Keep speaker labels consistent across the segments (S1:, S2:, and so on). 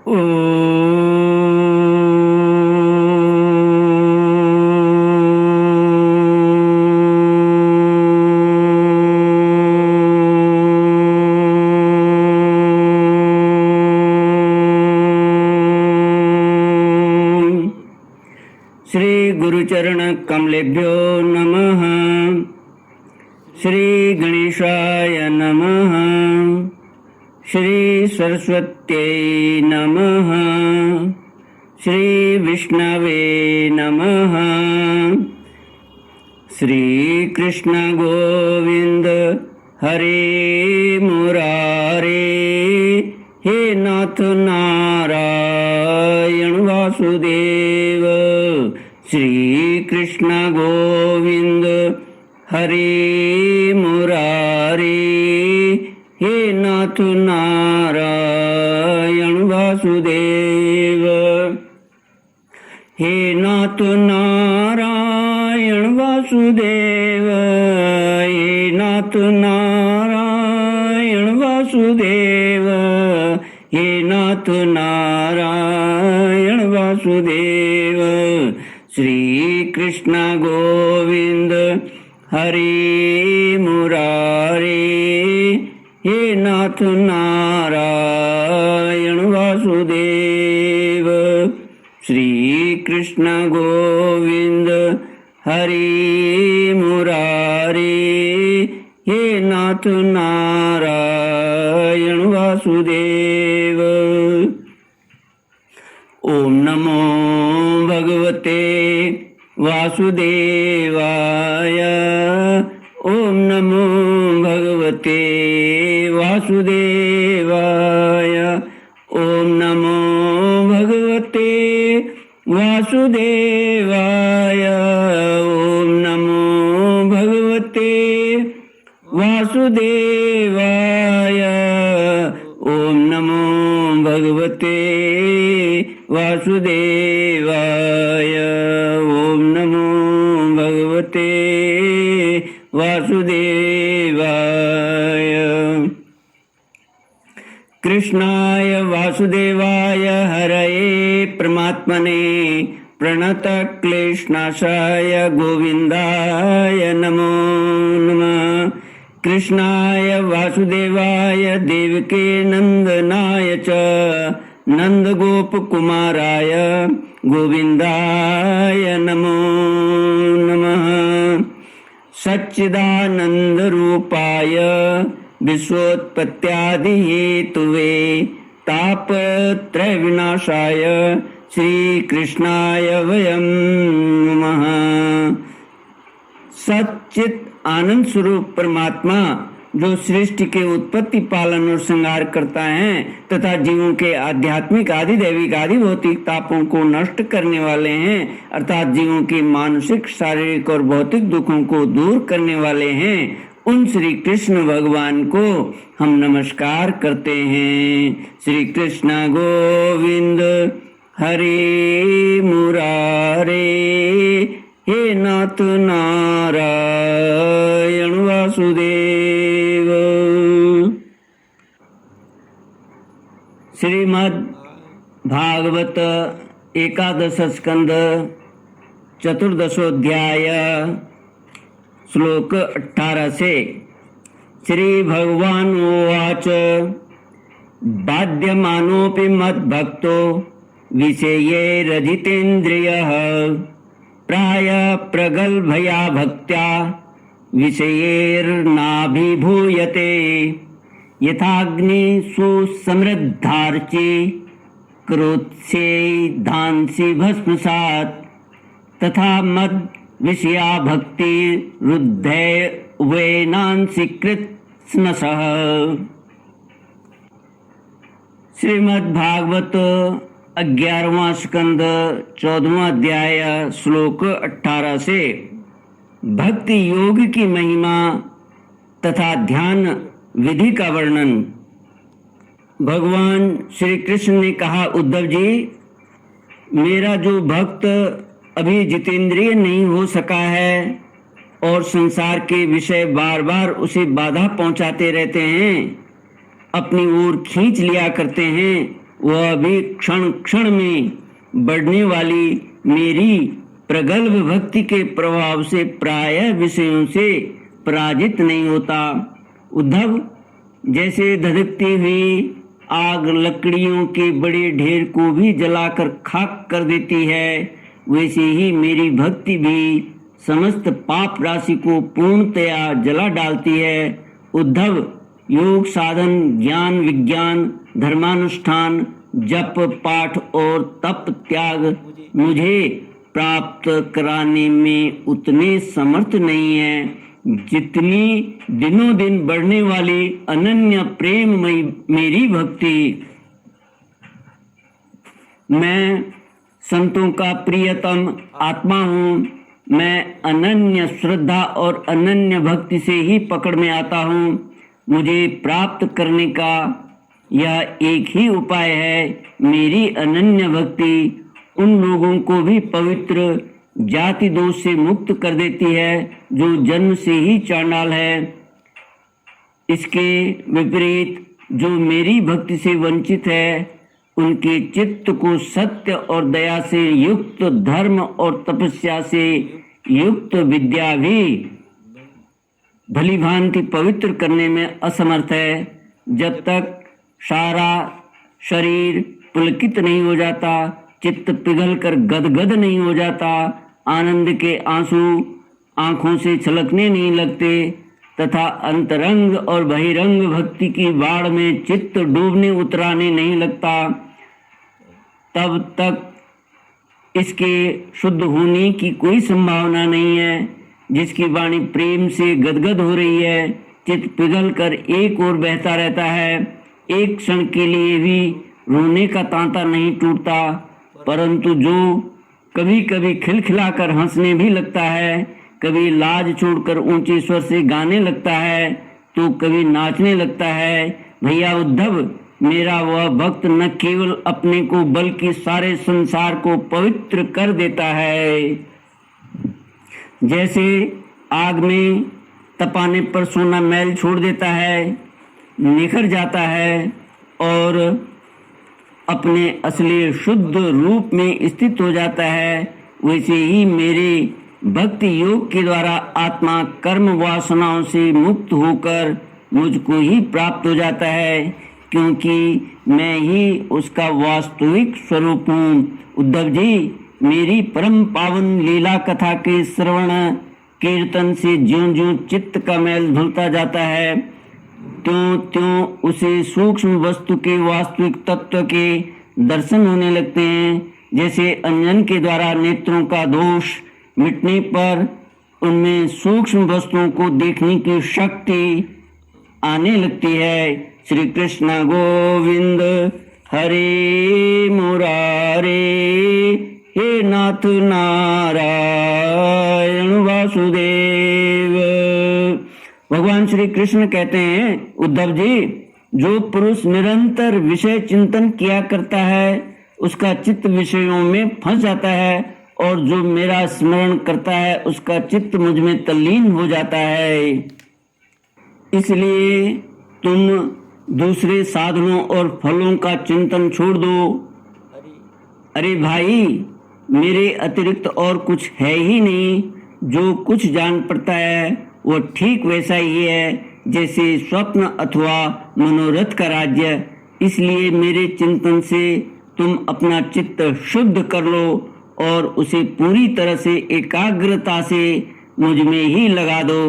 S1: श्री गुरुचरण कमलेभ्यो नमः। श्री गणेशाय नमः। श्री सरस्वत्यै नमः। श्री विष्णवे नमः। श्री कृष्ण गोविंद हरे मुरारे, हे नाथ नारायण वासुदेव। श्री कृष्ण गोविंद हरे मुरारे, हे नाथ नारायण वासुदेव। हे नाथ नारायण वासुदेव, हे नाथ नारायण वासुदेव, हे नाथ नारायण वासुदेव। श्री कृष्ण गोविंद हरे मुरारे, हे नाथ नारायण वासुदेव। श्री कृष्ण गोविंद हरे मुरारे, हे नाथ नारायण वासुदेव। ओम नमो भगवते वासुदेवाय। ओम नमो भगवते वासुदेवाय। ओम नमो भगवते वासुदेवाय। ओम नमो भगवते वासुदेवाय। ओम नमो भगवते वासुदेवाय। ओम नमो भगवते वासुदेवाय। कृष्णाय वासुदेवाय हरये परमात्मने प्रणतक्लेशनाशाय गोविन्दाय नमो नमः। कृष्णाय वासुदेवाय देवके नन्दनाय च नन्दगोपकुमाराय गोविन्दाय नमो नमः। सच्चिदानन्दरूपाय विश्वोत्पत्त्यादिहेतुवे तापत्रयविनाशाय श्रीकृष्णाय वयं नमः। सच्चित आनंद स्वरूप परमात्मा जो सृष्टि के उत्पत्ति, पालन और संहार करता है तथा जीवों के आध्यात्मिक, आदि दैविक, आदि भौतिक तापों को नष्ट करने वाले हैं, अर्थात जीवों के मानसिक, शारीरिक और भौतिक दुखों को दूर करने वाले हैं, उन श्री कृष्ण भगवान को हम नमस्कार करते हैं। श्री कृष्ण गोविंद हरे मुरारे, हे नाथ नारायण वासुदेव। श्रीमद् भागवत एकादश स्कंद चतुर्दशोध्याय श्लोक 18 से। श्री भगवान उवाच बाध्यमानोऽपि मद्भक्तो विषयैरजितेन्द्रियः प्राय प्रगल्भया भक्त्या विषयैर्नाभिभूयते यथाग्नि सुसमृद्धार्चि क्रोत्स्यैधांसि भस्मसात् तथा मद विषया भक्ति रुद्धैवेनांसि कृत्स्नसः। श्रीमद् भागवत 11वां स्कंद 14वां अध्याय श्लोक 18 से भक्ति योग की महिमा तथा ध्यान विधि का वर्णन। भगवान श्री कृष्ण ने कहा, उद्धव जी, मेरा जो भक्त अभी जितेंद्रिय नहीं हो सका है और संसार के विषय बार बार उसे बाधा पहुंचाते रहते हैं, अपनी ओर खींच लिया करते हैं, वह भी क्षण क्षण में बढ़ने वाली मेरी प्रगल्भ भक्ति के प्रभाव से प्रायः विषयों से पराजित नहीं होता। उद्धव, जैसे धधकती हुई आग लकड़ियों के बड़े ढेर को भी जलाकर खाक कर देती है, वैसे ही मेरी भक्ति भी समस्त पाप राशि को पूर्णतया जला डालती है। उद्धव, योग साधन, ज्ञान विज्ञान, धर्मानुष्ठान, जप पाठ और तप त्याग मुझे प्राप्त कराने में उतने समर्थ नहीं है जितनी दिनों दिन बढ़ने वाली अनन्य प्रेममयी मेरी भक्ति। मैं संतों का प्रियतम आत्मा हूँ। मैं अनन्य श्रद्धा और अनन्य भक्ति से ही पकड़ में आता हूँ। मुझे प्राप्त करने का यह एक ही उपाय है। मेरी अनन्य भक्ति उन लोगों को भी पवित्र जाति दोष से मुक्त कर देती है जो जन्म से ही चांडाल है। इसके विपरीत जो मेरी भक्ति से वंचित है, उनके चित्त को सत्य और दया से युक्त, धर्म और तपस्या से युक्त विद्या भी भली भांति पवित्र करने में असमर्थ है। जब तक सारा शरीर पुलकित नहीं हो जाता, चित्त पिघल कर गदगद नहीं हो जाता, आनंद के आंसू आंखों से छलकने नहीं लगते तथा अंतरंग और बहिरंग भक्ति की बाढ़ में चित्त डूबने उतराने नहीं लगता, तब तक इसके शुद्ध होने की कोई संभावना नहीं है। जिसकी वाणी प्रेम से गदगद हो रही है, चित्त पिघल कर एक ओर बहता रहता है, एक क्षण के लिए भी रोने का तांता नहीं टूटता, परंतु जो कभी कभी खिलखिलाकर हंसने भी लगता है, कभी लाज छोड़कर ऊंचे स्वर से गाने लगता है, तो कभी नाचने लगता है। भैया उद्धव, मेरा वह भक्त न केवल अपने को बल्कि सारे संसार को पवित्र कर देता है। जैसे आग में तपाने पर सोना मैल छोड़ देता है, निखर जाता है और अपने असली शुद्ध रूप में स्थित हो जाता है, वैसे ही मेरे भक्ति योग के द्वारा आत्मा कर्म वासनाओं से मुक्त होकर मुझको ही प्राप्त हो जाता है, क्योंकि मैं ही उसका वास्तविक स्वरूप हूँ। उद्धव जी, मेरी परम पावन लीला कथा के श्रवण कीर्तन से ज्यों ज्यों चित्त का मैल धुलता जाता है, त्यों त्यों उसे सूक्ष्म वस्तु के वास्तविक तत्व के दर्शन होने लगते हैं। जैसे अंजन के द्वारा नेत्रों का दोष मिटने पर उनमें सूक्ष्म वस्तुओं को देखने की शक्ति आने लगती है। श्री कृष्ण गोविंद हरे मुरारे, हे नाथ नारायण वासुदेव। भगवान श्री कृष्ण कहते हैं, उद्धव जी, जो पुरुष निरंतर विषय चिंतन किया करता है उसका चित्त विषयों में फंस जाता है, और जो मेरा स्मरण करता है उसका चित्त मुझ में तल्लीन हो जाता है। इसलिए तुम दूसरे साधनों और फलों का चिंतन छोड़ दो। अरे भाई, मेरे अतिरिक्त और कुछ है ही नहीं। जो कुछ जान पड़ता है वो ठीक वैसा ही है जैसे स्वप्न अथवा मनोरथ का राज्य। इसलिए मेरे चिंतन से तुम अपना चित्त शुद्ध कर लो और उसे पूरी तरह से एकाग्रता से मुझ में ही लगा दो।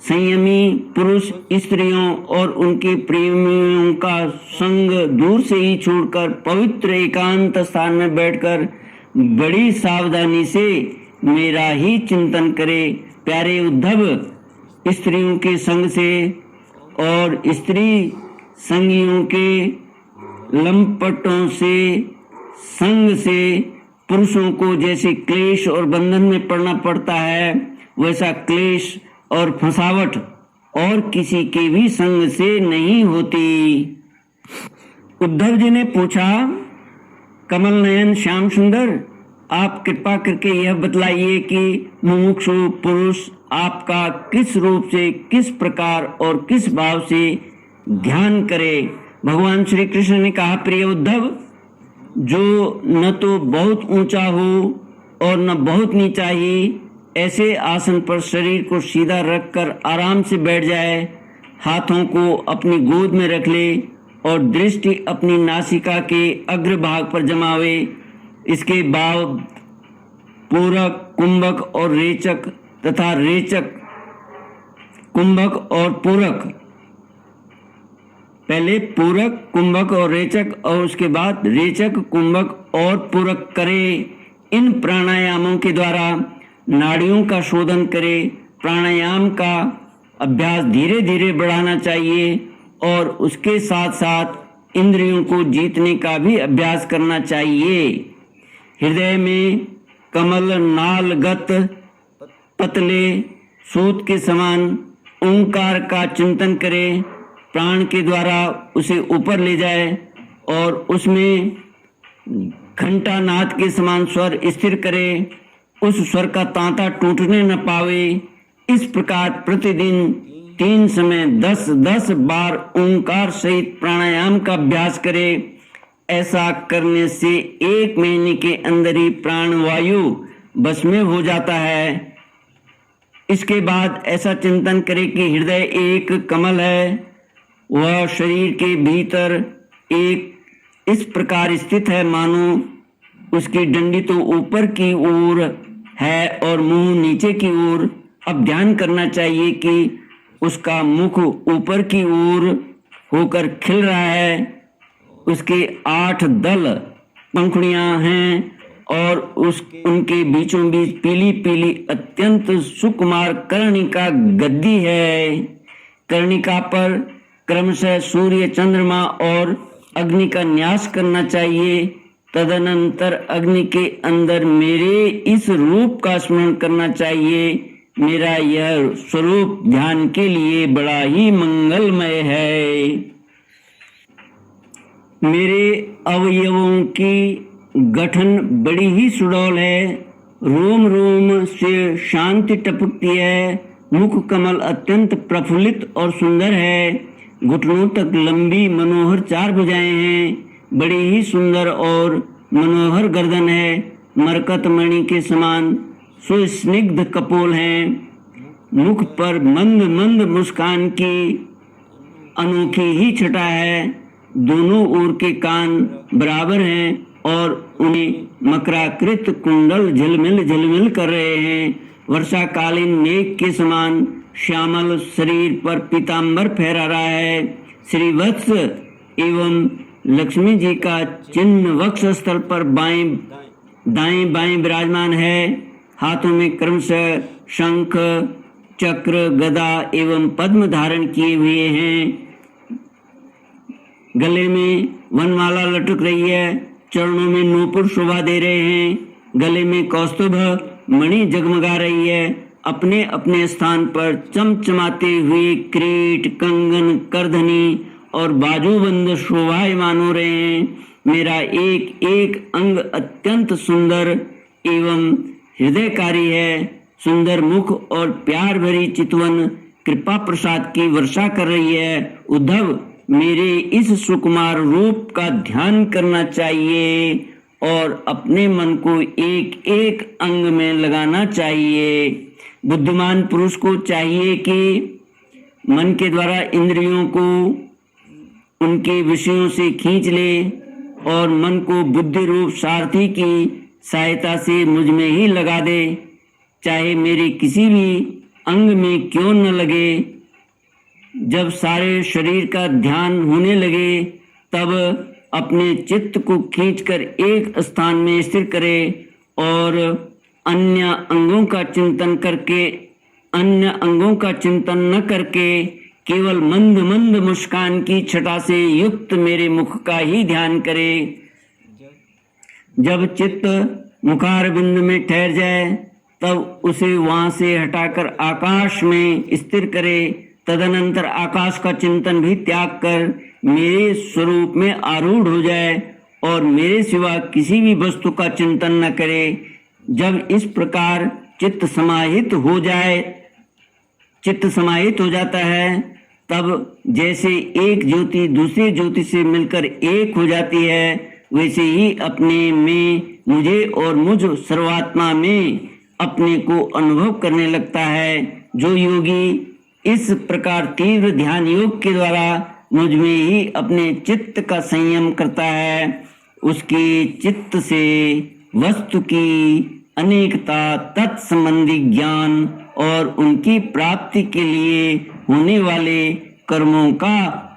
S1: संयमी पुरुष स्त्रियों और उनके प्रेमियों का संग दूर से ही छोड़कर पवित्र एकांत स्थान में बैठकर बड़ी सावधानी से मेरा ही चिंतन करे। प्यारे उद्धव, स्त्रियों के संग से और स्त्री संगियों के लंपटों से संग से पुरुषों को जैसे क्लेश और बंधन में पड़ना पड़ता है, वैसा क्लेश और फंसावट और किसी के भी संग से नहीं होती। उद्धव जी ने पूछा, कमल नयन श्याम सुंदर, आप कृपा करके यह बतलाइए कि मुमुक्षु पुरुष आपका किस रूप से, किस प्रकार और किस भाव से ध्यान करे। भगवान श्री कृष्ण ने कहा, प्रिय उद्धव, जो न तो बहुत ऊंचा हो और न बहुत नीचा ही, ऐसे आसन पर शरीर को सीधा रखकर आराम से बैठ जाए। हाथों को अपनी गोद में रख ले और दृष्टि अपनी नासिका के अग्रभाग पर जमावे। इसके बाद पूरक, कुंभक और रेचक तथा रेचक, कुंभक और पूरक, पहले पूरक, कुंभक और रेचक और उसके बाद रेचक, कुंभक और पूरक करे। इन प्राणायामों के द्वारा नाड़ियों का शोधन करे। प्राणायाम का अभ्यास धीरे धीरे बढ़ाना चाहिए और उसके साथ साथ इंद्रियों को जीतने का भी अभ्यास करना चाहिए। हृदय में कमल नालगत पतले सूत के समान ओंकार का चिंतन करे। प्राण के द्वारा उसे ऊपर ले जाए और उसमें घंटानाद के समान स्वर स्थिर करे। उस स्वर का तांता टूटने न पावे। इस प्रकार प्रतिदिन 3 समय 10-10 बार ओंकार सहित प्राणायाम का अभ्यास करे। ऐसा करने से 1 महीने के अंदर ही प्राणवायु बस में हो जाता है। इसके बाद ऐसा चिंतन करे कि हृदय एक कमल है, वह शरीर के भीतर एक इस प्रकार स्थित है मानो उसकी डंडी तो ऊपर की ओर है और मुंह नीचे की ओर। अब ध्यान करना चाहिए कि उसका मुख ऊपर की ओर होकर खिल रहा है। उसके 8 दल पंखुड़ियां हैं और उनके बीचों बीच पीली पीली अत्यंत सुकुमार कर्णिका गद्दी है। कर्णिका पर क्रमशः सूर्य, चंद्रमा और अग्नि का न्यास करना चाहिए। तदनंतर अग्नि के अंदर मेरे इस रूप का स्मरण करना चाहिए। मेरा यह स्वरूप ध्यान के लिए बड़ा ही मंगलमय है। मेरे अवयवों की गठन बड़ी ही सुडौल है। रोम रोम से शांति टपकती है। मुख कमल अत्यंत प्रफुल्लित और सुंदर है। घुटनों तक लंबी मनोहर 4 भुजाएं हैं। बड़ी ही सुंदर और मनोहर गर्दन है। मरकत मणि के समान सुस्निग्ध कपोल हैं। मुख पर मंद मंद मुस्कान की अनोखी ही छटा है। दोनों ओर के कान बराबर हैं और उन्हें मकराकृत कुंडल झिलमिल झिलमिल कर रहे हैं। वर्षाकालीन मेघ के समान श्यामल शरीर पर पीतांबर फहरा रहा है। श्री वत्स एवं लक्ष्मी जी का चिन्ह वक्ष स्थल पर दाएं बाएं विराजमान है। हाथों में क्रमशः शंख, चक्र, गदा एवं पद्म धारण किए हुए हैं। गले में वनमाला लटक रही है। चरणों में नूपुर शोभा दे रहे हैं। गले में कौस्तुभ मणि जगमगा रही है। अपने अपने स्थान पर चमचमाते हुए क्रीट, कंगन, करधनी और बाजूबंद शोभायमान हो रहे हैं। मेरा एक एक अंग अत्यंत सुंदर एवं हृदयकारी है। सुंदर मुख और प्यार भरी चितवन कृपा प्रसाद की वर्षा कर रही है। उद्धव, मेरे इस सुकुमार रूप का ध्यान करना चाहिए और अपने मन को एक एक अंग में लगाना चाहिए। बुद्धिमान पुरुष को चाहिए कि मन के द्वारा इंद्रियों को उनके विषयों से खींच ले और मन को बुद्धि रूप सारथी की सहायता से मुझ में ही लगा दे। चाहे मेरे किसी भी अंग में क्यों न लगे। जब सारे शरीर का ध्यान होने लगे तब अपने चित्त को खींचकर एक स्थान में स्थिर करे और अन्य अंगों का चिंतन न करके केवल मंद मंद मुस्कान की छटा से युक्त मेरे मुख का ही ध्यान करे। जब चित्त मुखारबिंद में ठहर जाए तब उसे वहां से हटाकर आकाश में स्थिर करे। तदनंतर आकाश का चिंतन भी त्याग कर मेरे स्वरूप में आरूढ़ हो जाए और मेरे सिवा किसी भी वस्तु का चिंतन न करे। जब इस प्रकार चित्त समाहित हो जाता है तब जैसे एक ज्योति दूसरी ज्योति से मिलकर एक हो जाती है, वैसे ही अपने में मुझे और मुझ सर्वात्मा में अपने को अनुभव करने लगता है। जो योगी इस प्रकार तीव्र ध्यान योग के द्वारा मुझ में ही अपने चित्त का संयम करता है, उसके चित्त से वस्तु की अनेकता, तत्संबंधी ज्ञान और उनकी प्राप्ति के लिए होने वाले कर्मों का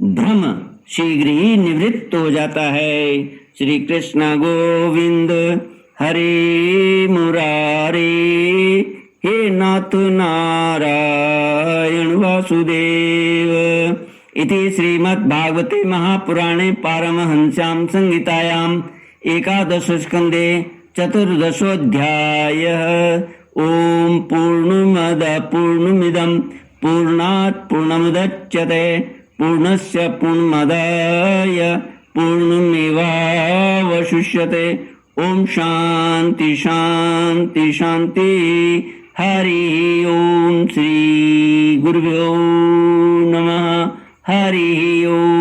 S1: भ्रम शीघ्र ही निवृत्त हो जाता है। श्री कृष्ण गोविंद हरे मुरारे, हे नाथ नारायण वासुदेव। इति श्रीमद्भागवते महापुराणे पारमहंस्यां संहितायां एकादश स्कंदे चतुर्दशोऽध्यायः। ओम पूर्णमद पूर्णमिदं पूर्णात् पूर्णमुदच्यते पूर्णस्य पूर्णमादाय पूर्णमेवावशिष्यते। ओम शांति शांति शांति। हरि ओम। श्री गुरुभ्यो नमः। हरि ओम।